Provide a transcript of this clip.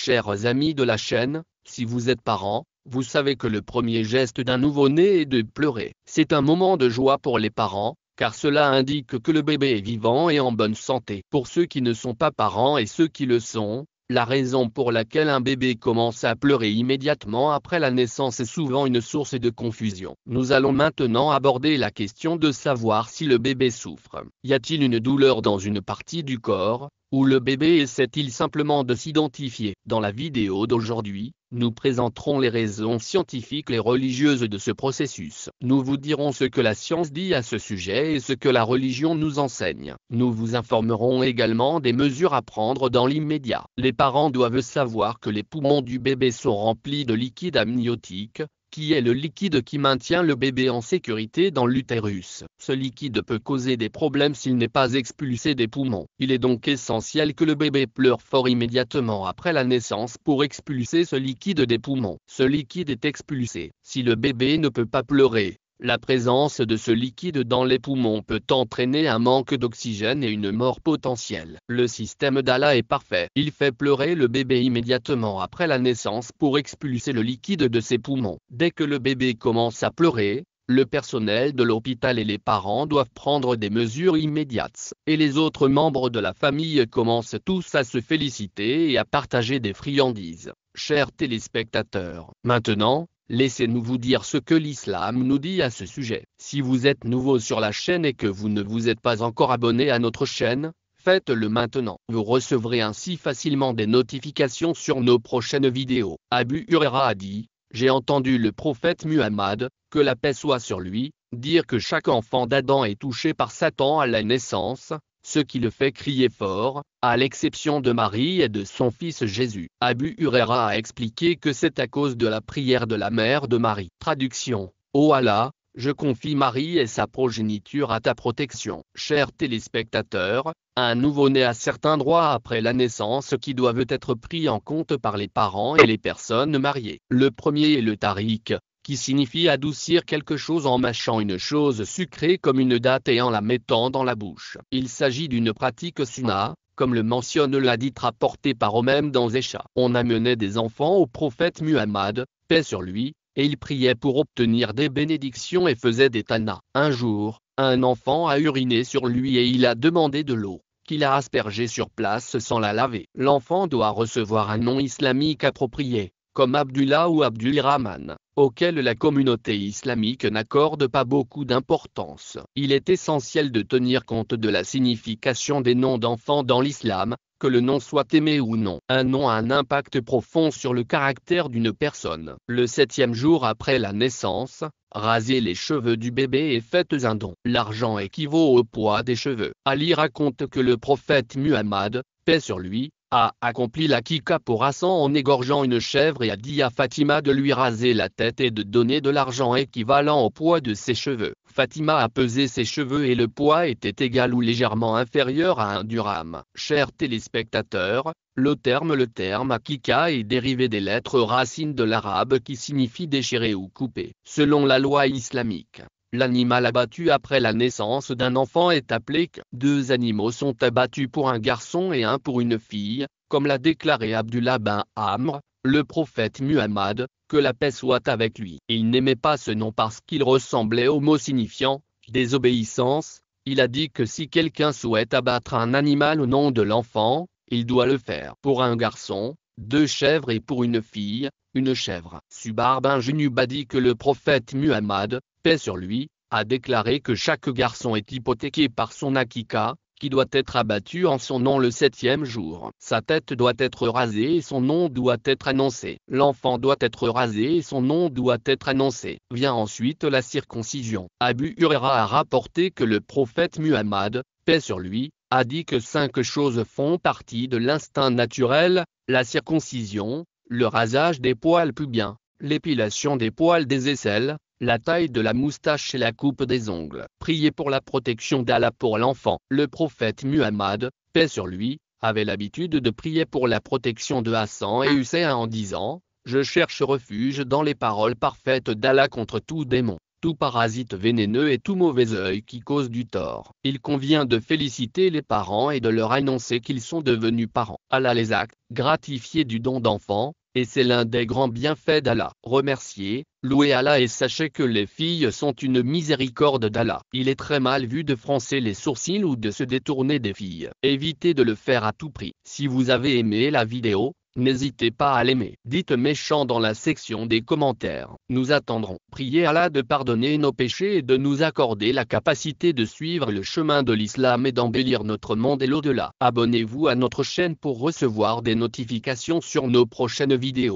Chers amis de la chaîne, si vous êtes parents, vous savez que le premier geste d'un nouveau-né est de pleurer. C'est un moment de joie pour les parents, car cela indique que le bébé est vivant et en bonne santé. Pour ceux qui ne sont pas parents et ceux qui le sont, la raison pour laquelle un bébé commence à pleurer immédiatement après la naissance est souvent une source de confusion. Nous allons maintenant aborder la question de savoir si le bébé souffre. Y a-t-il une douleur dans une partie du corps, ou le bébé essaie-t-il simplement de s'identifier? Dans la vidéo d'aujourd'hui, nous présenterons les raisons scientifiques et religieuses de ce processus. Nous vous dirons ce que la science dit à ce sujet et ce que la religion nous enseigne. Nous vous informerons également des mesures à prendre dans l'immédiat. Les parents doivent savoir que les poumons du bébé sont remplis de liquide amniotique, qui est le liquide qui maintient le bébé en sécurité dans l'utérus. Ce liquide peut causer des problèmes s'il n'est pas expulsé des poumons. Il est donc essentiel que le bébé pleure fort immédiatement après la naissance pour expulser ce liquide des poumons. Ce liquide est expulsé. Si le bébé ne peut pas pleurer, la présence de ce liquide dans les poumons peut entraîner un manque d'oxygène et une mort potentielle. Le système d'Allah est parfait. Il fait pleurer le bébé immédiatement après la naissance pour expulser le liquide de ses poumons. Dès que le bébé commence à pleurer, le personnel de l'hôpital et les parents doivent prendre des mesures immédiates. Et les autres membres de la famille commencent tous à se féliciter et à partager des friandises. Chers téléspectateurs, maintenant, laissez-nous vous dire ce que l'islam nous dit à ce sujet. Si vous êtes nouveau sur la chaîne et que vous ne vous êtes pas encore abonné à notre chaîne, faites-le maintenant. Vous recevrez ainsi facilement des notifications sur nos prochaines vidéos. Abu Huraira a dit: j'ai entendu le prophète Muhammad, que la paix soit sur lui, dire que chaque enfant d'Adam est touché par Satan à la naissance, ce qui le fait crier fort, à l'exception de Marie et de son fils Jésus. Abu Huraira a expliqué que c'est à cause de la prière de la mère de Marie. Traduction: Ô Allah, je confie Marie et sa progéniture à ta protection. Chers téléspectateurs, un nouveau-né a certains droits après la naissance qui doivent être pris en compte par les parents et les personnes mariées. Le premier est le tariq, qui signifie adoucir quelque chose en mâchant une chose sucrée comme une date et en la mettant dans la bouche. Il s'agit d'une pratique sunna, comme le mentionne l'hadith rapporté par eux-mêmes dans Zécha. On amenait des enfants au prophète Muhammad, paix sur lui, et il priait pour obtenir des bénédictions et faisait des tanas. Un jour, un enfant a uriné sur lui et il a demandé de l'eau, qu'il a aspergée sur place sans la laver. L'enfant doit recevoir un nom islamique approprié, comme Abdullah ou Abdulrahman, auquel la communauté islamique n'accorde pas beaucoup d'importance. Il est essentiel de tenir compte de la signification des noms d'enfants dans l'islam, que le nom soit aimé ou non. Un nom a un impact profond sur le caractère d'une personne. Le 7e jour après la naissance, rasez les cheveux du bébé et faites un don. L'argent équivaut au poids des cheveux. Ali raconte que le prophète Muhammad, paix sur lui, a accompli l'akika pour Hassan en égorgeant une chèvre et a dit à Fatima de lui raser la tête et de donner de l'argent équivalent au poids de ses cheveux. Fatima a pesé ses cheveux et le poids était égal ou légèrement inférieur à 1 dirham. Chers téléspectateurs, le terme akika est dérivé des lettres racines de l'arabe qui signifie déchirer ou couper. Selon la loi islamique, l'animal abattu après la naissance d'un enfant est appelé k. 2 animaux sont abattus pour un garçon et un pour une fille, comme l'a déclaré Abdullah bin Amr, le prophète Muhammad, que la paix soit avec lui. Il n'aimait pas ce nom parce qu'il ressemblait au mot signifiant « désobéissance ». Il a dit que si quelqu'un souhaite abattre un animal au nom de l'enfant, il doit le faire. Pour un garçon, 2 chèvres et pour une fille, une chèvre. Subar bin Junub a dit que le prophète Muhammad, paix sur lui, a déclaré que chaque garçon est hypothéqué par son akika, qui doit être abattu en son nom le 7e jour. Sa tête doit être rasée et son nom doit être annoncé. L'enfant doit être rasé et son nom doit être annoncé. Vient ensuite la circoncision. Abu Huraira a rapporté que le prophète Muhammad, paix sur lui, a dit que 5 choses font partie de l'instinct naturel: la circoncision, le rasage des poils pubiens, l'épilation des poils des aisselles, la taille de la moustache et la coupe des ongles. Priez pour la protection d'Allah pour l'enfant. Le prophète Muhammad, paix sur lui, avait l'habitude de prier pour la protection de Hassan et Hussein en disant: je cherche refuge dans les paroles parfaites d'Allah contre tout démon. tout parasite vénéneux et tout mauvais œil qui cause du tort. Il convient de féliciter les parents et de leur annoncer qu'ils sont devenus parents. Allah les a gratifiés du don d'enfants, et c'est l'un des grands bienfaits d'Allah. Remerciez, louez Allah et sachez que les filles sont une miséricorde d'Allah. Il est très mal vu de froncer les sourcils ou de se détourner des filles. Évitez de le faire à tout prix. Si vous avez aimé la vidéo, n'hésitez pas à l'aimer. Dites méchant dans la section des commentaires. Nous attendrons. Priez Allah de pardonner nos péchés et de nous accorder la capacité de suivre le chemin de l'islam et d'embellir notre monde et l'au-delà. Abonnez-vous à notre chaîne pour recevoir des notifications sur nos prochaines vidéos.